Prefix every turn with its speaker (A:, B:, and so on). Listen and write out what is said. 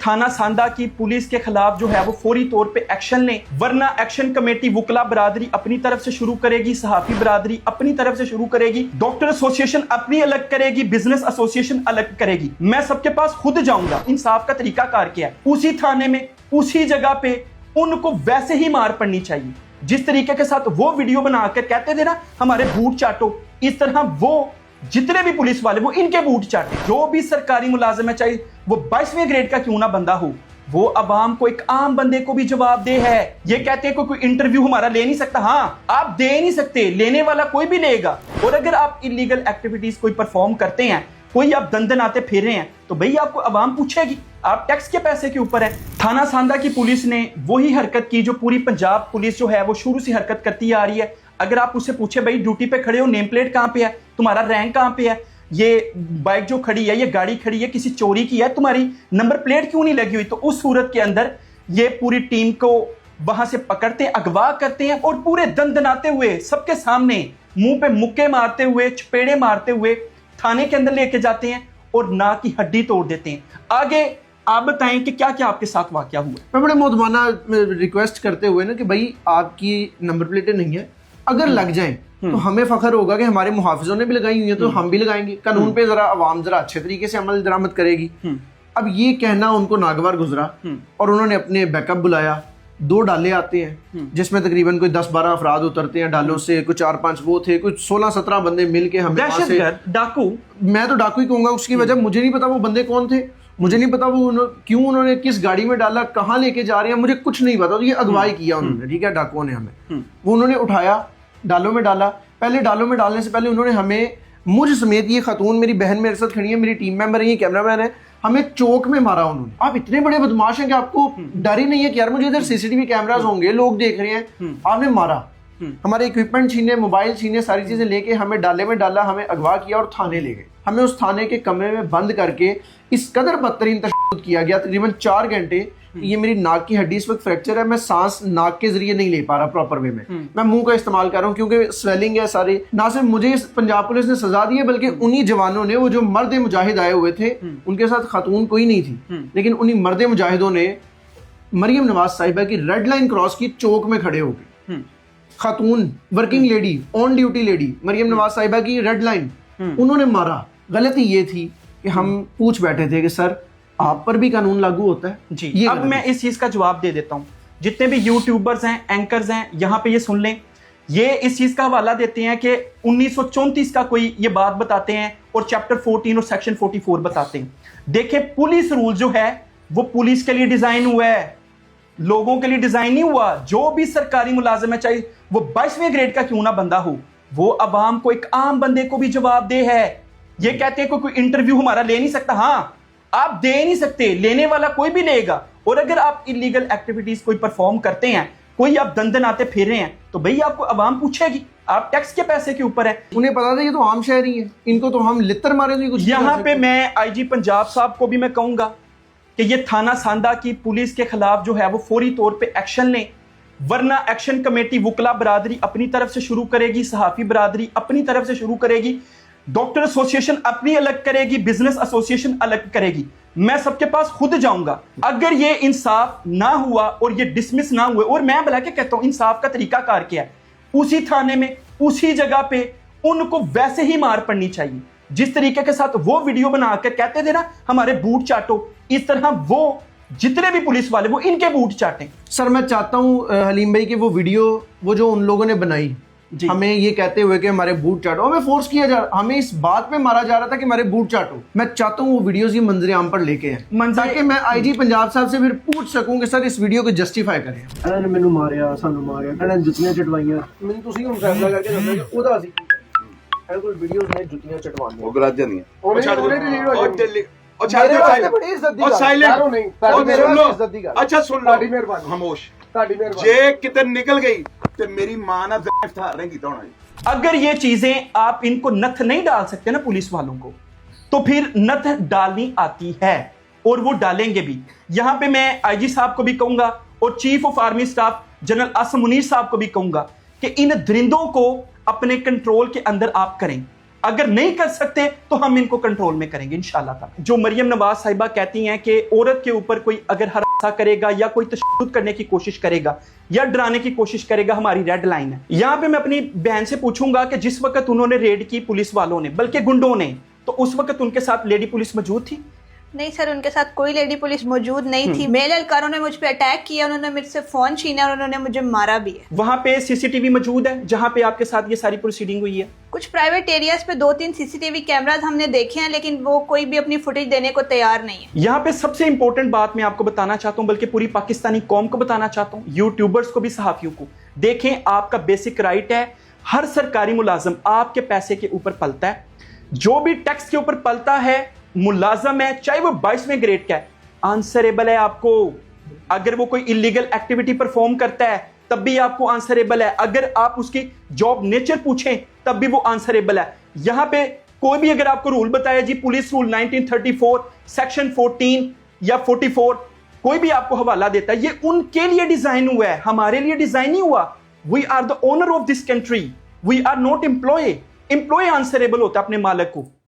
A: थाना सांदा की पुलिस के खिलाफ जो है वो फौरी तौर पे एक्शन लें, वरना एक्शन कमेटी वकला बरादरी अपनी तरफ से शुरू करेगी, सहाफी बरादरी अपनी तरफ से शुरू करेगी, डॉक्टर एसोसिएशन अपनी अलग करेगी, बिजनेस एसोसिएशन अलग करेगी। मैं सबके पास खुद जाऊंगा। इंसाफ का तरीका कार क्या है, उसी थाने में उसी जगह पे उनको वैसे ही मार पड़नी चाहिए जिस तरीके के साथ वो वीडियो बनाकर कहते थे ना हमारे बूट चाटो, इस तरह वो जितने भी पुलिस वाले वो इनके बूट चाटे। जो भी सरकारी मुलाजिम है, चाहे वो 22वें ग्रेड का क्यों ना बंदा हो, वो अवाम को एक आम बंदे को भी जवाब दे है। ये कहते हैं कोई इंटरव्यू हमारा ले नहीं सकता। हाँ, आप दे नहीं सकते, लेने वाला कोई भी लेगा। और अगर आप इलीगल एक्टिविटीज कोई परफॉर्म करते हैं, कोई आप दंदन आते फिर रहे हैं, तो भाई आपको अवाम पूछेगी, आप टैक्स के पैसे के ऊपर है। थाना सांदा की पुलिस ने वही हरकत की जो पूरी पंजाब पुलिस जो है वो शुरू से हरकत करती आ रही है। अगर आप उससे पूछे भाई ड्यूटी पे खड़े हो, नेम प्लेट कहाँ पे है, तुम्हारा रैंक कहाँ पे है, ये बाइक जो खड़ी है, ये गाड़ी खड़ी है, किसी चोरी की है, तुम्हारी नंबर प्लेट क्यों नहीं लगी हुई, तो उस सूरत के अंदर ये पूरी टीम को वहां से पकड़ते हैं, अगवा करते हैं और पूरे दंदनाते हुए सबके सामने मुंह पे मुक्के मारते हुए, चपेड़े मारते हुए थाने के अंदर लेके जाते हैं और नाक की हड्डी तोड़ देते हैं। आगे आप बताएं कि क्या क्या आपके साथ वाकया हुआ।
B: मैं बड़े मोहतमाना रिक्वेस्ट करते हुए ना कि भाई आपकी नंबर प्लेटें नहीं है, अगर लग जाएं तो हमें फख्र होगा कि हमारे मुहाफिजों ने भी लगाई हुई है, तो हम भी लगाएंगे। कानून पे जरा आवाम जरा अच्छे तरीके से अमल दरामद करेगी। अब ये कहना उनको नागवार गुजरा और उन्होंने अपने बैकअप बुलाया। 2 डाले आते हैं जिसमें तकरीबन कोई 10-12 अफराद उतरते हैं डालों से, कुछ 4-5 वो थे, कुछ 16-17 बंदे मिल के हमें
A: डाकू,
B: मैं तो डाकू ही कहूंगा। उसकी वजह मुझे नहीं पता वो बंदे कौन थे, मुझे नहीं पता वो क्यों उन्होंने किस गाड़ी में डाला, कहाँ लेके जा रहे हैं, मुझे कुछ नहीं पता। तो ये अगवाई किया उन्होंने, ठीक है, डाकुओं ने हमें। वो उन्होंने उठाया, डालों में डाला। पहले डालों में डालने से पहले उन्होंने हमें, मुझ समेत, ये खातून मेरी बहन मेरे साथ खड़ी है, मेरी टीम मेंबर है, ये कैमरामैन है, हमें चौक में मारा उन्होंने। आप इतने बड़े बदमाश हैं कि आपको डर ही नहीं है कि यार मुझे इधर सीसीटीवी कैमरास होंगे, लोग देख रहे हैं। आपने मारा, हमारे इक्विपमेंट छीने, मोबाइल छीने, सारी चीजें लेके हमें डाले में डाला, हमें अगवा किया और थाने ले गए। हमें उस थाने के कमरे में बंद करके इस कदर बदतरीन तशद्दुद किया गया, तकरीबन 4 घंटे। ये मेरी नाक की हड्डी इस वक्त फ्रैक्चर है, मैं सांस नाक के जरिए नहीं ले पा रहा प्रॉपर वे में, मैं मुंह का इस्तेमाल कर रहा हूँ क्योंकि स्वेलिंग है सारी। ना सिर्फ मुझे पंजाब पुलिस ने सजा दी है, बल्कि उन्हीं जवानों ने, वो जो मर्द मुजाहिद आए हुए थे, उनके साथ खातून कोई नहीं थी, लेकिन उन्हीं मर्द मुजाहिदों ने मरियम नवाज साहिबा की रेड लाइन क्रॉस की, चौक में खड़े हो गए। खातून working lady, on duty lady, Maryam Nawaz साहिबा की रेड लाइन उन्होंने मारा। गलती ये थी कि हम पूछ बैठे थे कि सर आप पर भी कानून लागू होता है
A: जी। अब मैं इस चीज का जवाब दे देता हूं। जितने भी यूट्यूबर्स हैं, एंकर्स हैं, यहां पे ये सुन लें, ये इस चीज का हवाला देते हैं कि 1934 का कोई ये बात बताते हैं और चैप्टर 14 और सेक्शन 44 बताते हैं। देखें, पुलिस रूल जो है वो पुलिस के लिए डिजाइन हुआ है, लोगों के लिए डिजाइन नहीं हुआ। जो भी सरकारी मुलाजिम है, चाहे वो 22वें ग्रेड का क्यों ना बंदा हो, वो अवाम को एक आम बंदे को भी जवाब दे है। ये कहते हैं कोई इंटरव्यू हमारा ले नहीं सकता। हाँ, आप दे नहीं सकते, लेने वाला कोई भी लेगा। और अगर आप इलीगल एक्टिविटीज कोई परफॉर्म करते हैं, कोई आप दंदन आते फिर रहे हैं, तो भाई आपको अवाम पूछेगी, आप टैक्स के पैसे के ऊपर है।
B: उन्हें पता था ये तो आम शहरी है, इनको तो हम लित्तर मारे तो कुछ।
A: यहाँ पे मैं आईजी पंजाब साहब को भी मैं कहूंगा कि ये थाना सांदा की पुलिस के खिलाफ जो है वो फौरी तौर पे एक्शन लें, वरना एक्शन कमेटी वकला बरादरी अपनी तरफ से शुरू करेगी, सहाफी बरादरी अपनी तरफ से शुरू करेगी, डॉक्टर एसोसिएशन अपनी अलग करेगी, बिजनेस एसोसिएशन अलग करेगी। मैं सबके पास खुद जाऊंगा। अगर ये इंसाफ ना हुआ और ये डिसमिस ना हुए, और मैं बुला के कहता हूं इंसाफ का तरीका कार क्या है, उसी थाने में उसी जगह पे उनको वैसे ही मार पड़नी चाहिए जिस तरीके के साथ वो वीडियो बनाकर कहते थे ना हमारे बूट चाटो, इस तरह वो जितने भी पुलिस वाले वो इनके बूट चाटें।
B: सर मैं चाहता हूं हलीम भाई कि वो वीडियो, वो जो उन लोगों ने बनाई हमें ये कहते हुए कि हमारे बूट चाटो, हमें फोर्स किया जा रहा, हमें इस बात पे मारा जा रहा था कि हमारे बूट चाटो। मैं चाहता हूँ वो वीडियोस ही मंजर आम पर लेके आए, ताकि मैं आईजी पंजाब साहब से फिर पूछ सकूं कि सर इस वीडियो को जस्टिफाई करें।
C: ਇਹਨਾਂ ਨੇ ਮੈਨੂੰ ਮਾਰਿਆ, ਸਾਨੂੰ ਮਾਰਿਆ, ਇਹਨਾਂ ਨੇ ਜੁੱਤੀਆਂ ਚਟਵਾਈਆਂ। ਮੈਨੂੰ ਤੁਸੀਂ ਹੁਣ ਫੈਸਲਾ ਕਰਕੇ ਦੱਸੋ ਕਿ ਉਹਦਾ ਅਸੀਂ ਕੀ ਕਰਾਂਗੇ। ਇਹਨਾਂ ਕੋਲ ਵੀਡੀਓਜ਼ ਨੇ ਜੁੱਤੀਆਂ ਚਟਵਾਉਣੀਆਂ,
D: ਉਹ ਗਰਾਜਾਂ ਦੀਆਂ
C: ਉਹਨੇ ਡਿਲੀਟ ਹੋ ਜਾਣੀ।
D: ਉਹ ਛੱਡ ਦਿਓ ਸਾਈਲੈਂਟ,
C: ਬੜੀ ਇੱਜ਼ਤ ਦੀ
D: ਉਹ
C: ਗੱਲ,
D: ਸਾਈਲੈਂਟ,
C: ਨਹੀਂ
D: ਉਹ
C: ਮੇਰੇ
D: ਸੁਣ ਲਓ,
C: ਇੱਜ਼ਤ ਦੀ ਗੱਲ।
D: ਅੱਛਾ ਸੁਣ ਲਓ,
C: ਤੁਹਾਡੀ ਮਿਹਰਬਾਨੀ,
D: ਖਾਮੋਸ਼,
C: ਤੁਹਾਡੀ ਮਿਹਰਬਾਨੀ।
D: ਜੇ ਕਿਤੇ ਨਿਕਲ ਗਈ ਤੇ ਮੇਰੀ ਮਾਂ ਨਾਲ ਇਫਤਾਰ ਨਹੀਂ ਕੀਤਾ ਹੋਣਾ।
A: अगर ये चीजें आप इनको नथ नहीं डाल सकते ना पुलिस वालों को, तो फिर नथ डालनी आती है और वो डालेंगे भी। यहां पे मैं आईजी साहब को भी कहूंगा और chief of army staff general Asim Munir साहब को भी कहूंगा कि इन दरिंदों को अपने कंट्रोल के अंदर आप करें। اگر نہیں کر سکتے تو ہم ان کو کنٹرول میں کریں گے انشاءاللہ تعالی. جو مریم نواز صاحبہ کہتی ہیں کہ عورت کے اوپر کوئی اگر ہراساں کرے گا یا کوئی تشدد کرنے کی کوشش کرے گا یا ڈرانے کی کوشش کرے گا, ہماری ریڈ لائن ہے. یہاں پہ میں اپنی بہن سے پوچھوں گا کہ جس وقت انہوں نے ریڈ کی پولیس والوں نے, بلکہ گنڈوں نے, تو اس وقت ان کے ساتھ لیڈی پولیس موجود تھی؟
E: نہیں سر, ان کے ساتھ کوئی لیڈی پولیس موجود نہیں تھی. میل اہلکاروں نے مجھ پہ اٹیک کیا, انہوں نے مجھ سے فون چھینا اور انہوں نے مجھے مارا بھی ہے.
A: وہاں پہ سی سی ٹی وی موجود ہے جہاں پہ آپ کے ساتھ یہ ساری پروسیڈنگ ہوئی ہے؟
E: کچھ پرائیویٹ ایریاز پہ 2-3 سی سی ٹی وی کیمراز ہم نے دیکھے ہیں, لیکن وہ کوئی بھی اپنی فوٹیج دینے کو تیار نہیں ہے.
A: یہاں پہ سب سے امپورٹنٹ بات میں آپ کو بتانا چاہتا ہوں, بلکہ پوری پاکستانی قوم کو بتانا چاہتا ہوں, یوٹیوبرز کو بھی, صحافیوں کو, دیکھیں آپ کا بیسک رائٹ ہے, ہر سرکاری ملازم آپ کے پیسے کے اوپر پلتا ہے. جو بھی ٹیکس کے اوپر پلتا ہے ملازم ہے, چاہے وہ 22ویں گریڈ کا ہے, آنسریبل ہے آپ کو. اگر وہ کوئی انلیگل ایکٹیویٹی پرفارم کرتا ہے تب بھی آپ کو آنسریبل ہے. اگر آپ اس کی جاب نیچر پوچھیں تب بھی وہ آنسریبل ہے. یہاں پہ کوئی بھی اگر آپ کو رول بتایا, جی پولیس رول 1934 سیکشن 14 یا 44, کوئی بھی آپ کو حوالہ دیتا ہے, یہ ان کے لیے ڈیزائن ہوا ہے, ہمارے لیے ڈیزائن نہیں ہوا. We are the owner of this country, we are not employee. Employee answerable ہوتا ہے اپنے مالک کو.